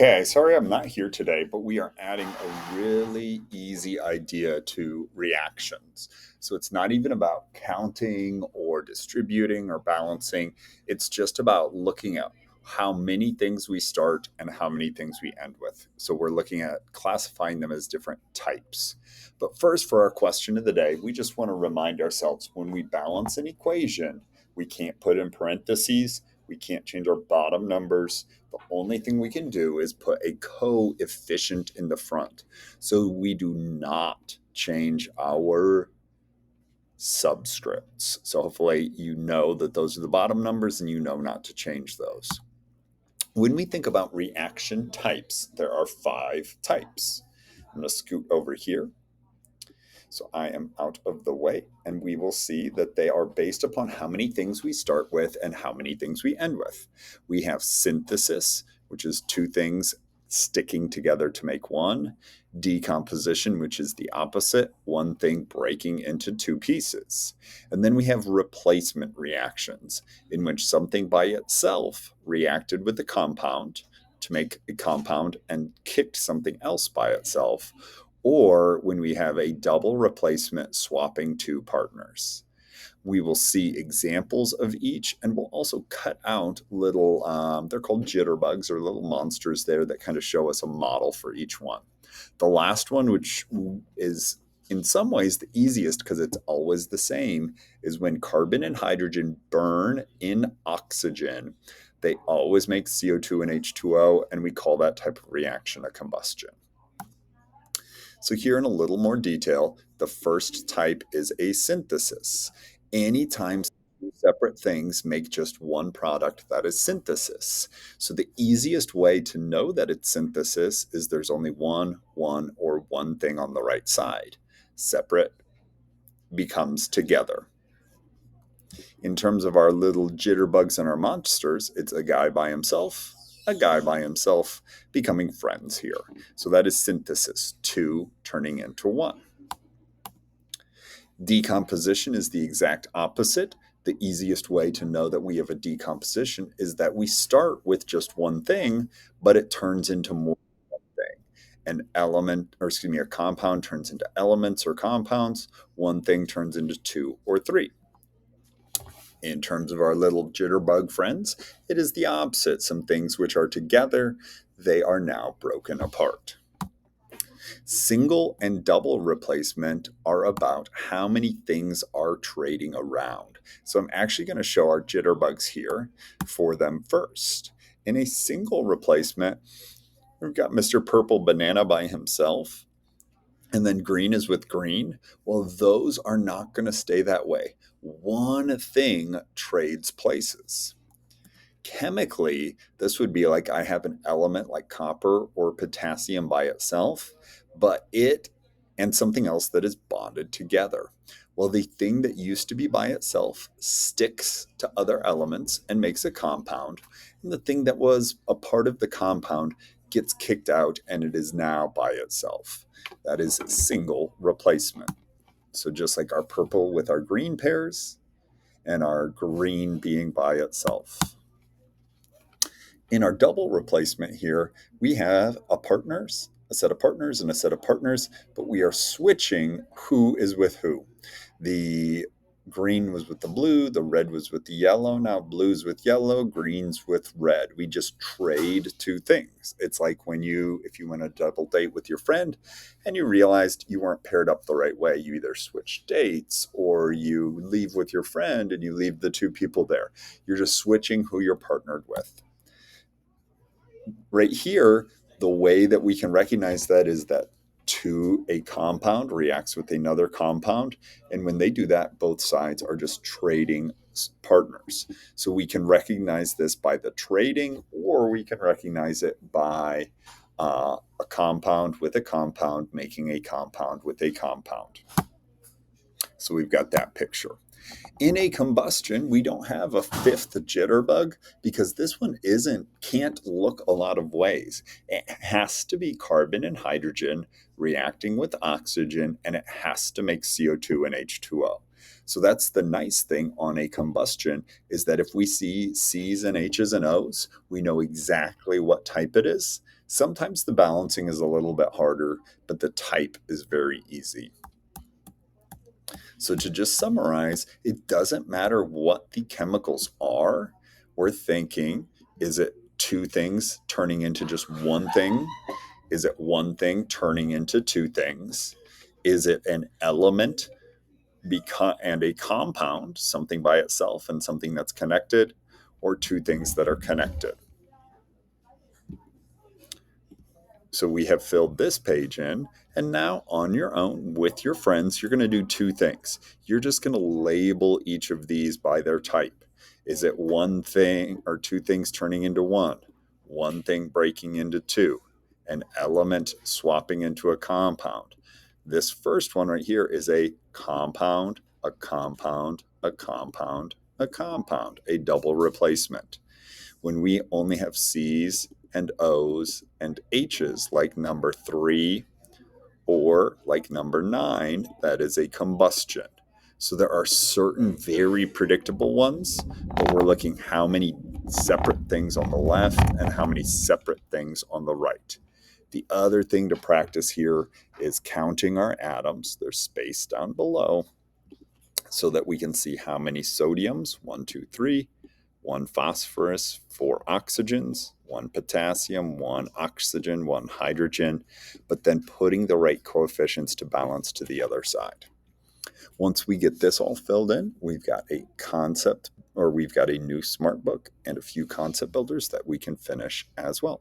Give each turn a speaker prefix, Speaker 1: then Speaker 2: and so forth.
Speaker 1: Okay, sorry I'm not here today, but we are adding a really easy idea to reactions. So it's not even about counting or distributing or balancing. It's just about looking at how many things we start and how many things we end with. So we're looking at classifying them as different types. But first, for our question of the day, we just want to remind ourselves when we balance an equation, we can't put in parentheses, we can't change our bottom numbers. The only thing we can do is put a coefficient in the front. So we do not change our subscripts. So hopefully you know that those are the bottom numbers and you know not to change those. When we think about reaction types, there are 5 types. I'm going to scoot over here. So I am out of the way, and we will see that they are based upon how many things we start with and how many things we end with. We have synthesis, which is 2 things sticking together to make one. Decomposition, which is the opposite, one thing breaking into 2 pieces. And then we have replacement reactions, in which something by itself reacted with a compound to make a compound and kicked something else by itself, or when we have a double replacement swapping 2 partners. We will see examples of each, and we'll also cut out little, they're called jitterbugs, or little monsters there that kind of show us a model for each one. The last one, which is in some ways the easiest because it's always the same, is when carbon and hydrogen burn in oxygen. They always make CO2 and H2O, and we call that type of reaction a combustion. So here in a little more detail, the first type is a synthesis. Anytime separate things make just one product, that is synthesis. So the easiest way to know that it's synthesis is there's only one, or one thing on the right side. Separate becomes together. In terms of our little jitterbugs and our monsters, it's a guy by himself, becoming friends here. So that is synthesis, 2 turning into 1. Decomposition is the exact opposite. The easiest way to know that we have a decomposition is that we start with just one thing, but it turns into more than one thing. A compound turns into elements or compounds. One thing turns into 2 or 3. In terms of our little jitterbug friends, it is the opposite. Some things which are together, they are now broken apart. Single and double replacement are about how many things are trading around. So I'm actually going to show our jitterbugs here for them first. In a single replacement, we've got Mr. Purple Banana by himself, and then green is with green. Well, those are not going to stay that way. One thing trades places. Chemically, this would be like I have an element like copper or potassium by itself, but it and something else that is bonded together. Well, the thing that used to be by itself sticks to other elements and makes a compound, and the thing that was a part of the compound gets kicked out and it is now by itself. That is single replacement. So just like our purple with our green pairs and our green being by itself. In our double replacement here, we have a set of partners, and a set of partners, but we are switching who is with who. The green was with the blue, the red was with the yellow, now blue's with yellow, green's with red. We just trade 2 things. It's like if you went on a double date with your friend and you realized you weren't paired up the right way. You either switch dates or you leave with your friend and you leave the 2 people there. You're just switching who you're partnered with. Right here, the way that we can recognize that is that a compound reacts with another compound. And when they do that, both sides are just trading partners. So we can recognize this by the trading, or we can recognize it by a compound with a compound making a compound with a compound. So we've got that picture. In a combustion, we don't have a 5th jitterbug because this one can't look a lot of ways. It has to be carbon and hydrogen reacting with oxygen, and it has to make CO2 and H2O. So that's the nice thing on a combustion, is that if we see C's and H's and O's, we know exactly what type it is. Sometimes the balancing is a little bit harder, but the type is very easy. So to just summarize, it doesn't matter what the chemicals are. We're thinking, is it two things turning into just one thing? Is it one thing turning into two things? Is it an element and a compound, something by itself and something that's connected, or two things that are connected? So we have filled this page in, and now on your own with your friends, you're going to do two things. You're just going to label each of these by their type. Is it one thing or two things turning into one thing breaking into two, an element swapping into a compound? This first one right here is a compound, a compound, a compound, a compound, a double replacement. When we only have C's and O's and H's, like number 3 or like number 9, that is a combustion. So there are certain very predictable ones, but we're looking how many separate things on the left and how many separate things on the right. The other thing to practice here is counting our atoms. They're spaced down below so that we can see how many sodiums, 1, 2, 3, 1 phosphorus, 4 oxygens, 1 potassium, 1 oxygen, 1 hydrogen, but then putting the right coefficients to balance to the other side. Once we get this all filled in, we've got a concept, or we've got a new smart book and a few concept builders that we can finish as well.